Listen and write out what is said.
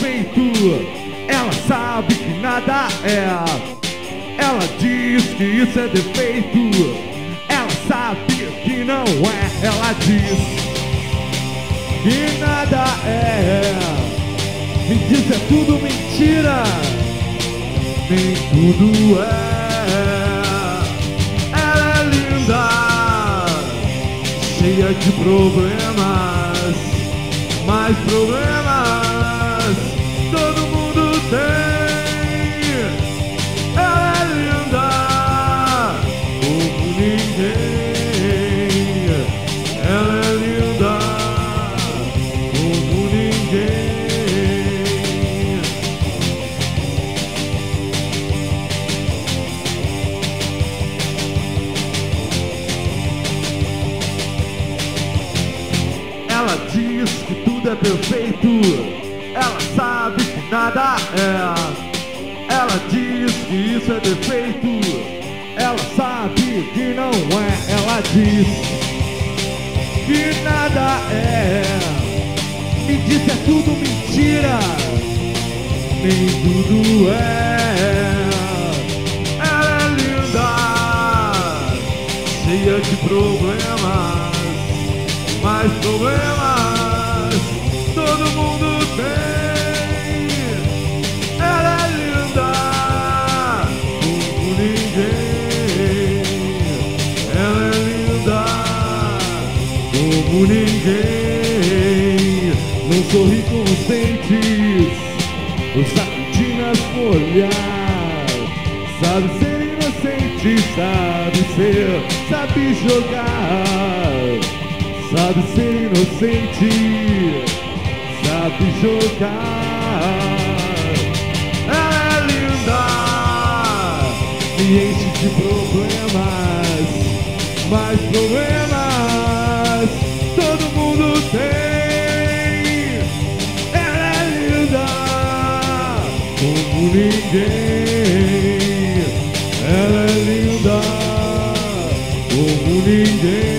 perfeito, ela sabe que nada é. Ela diz que isso é defeito, ela sabe que não é. Ela diz que nada é, me diz é tudo mentira, nem tudo é. Ela é linda, cheia de problemas, mais problemas todo mundo tem. Ela é linda como ninguém. Ela é linda como ninguém. Ela diz que tudo é perfeito, ela sabe que nada é. Ela diz que isso é defeito, ela sabe que não é. Ela diz que nada é, me diz é tudo mentira, nem tudo é. Ela é linda, cheia de problemas, mais problemas todo mundo tem. Ela é linda como ninguém. Ela é linda como ninguém. Não sorri com os dentes, usa cortinas no olhar. Sabe ser inocente, sabe jogar. Sabe ser inocente, sabe jogar. Ela é linda, me enche de problemas, mais problemas todo mundo tem. Ela é linda como ninguém. Ela é linda como ninguém.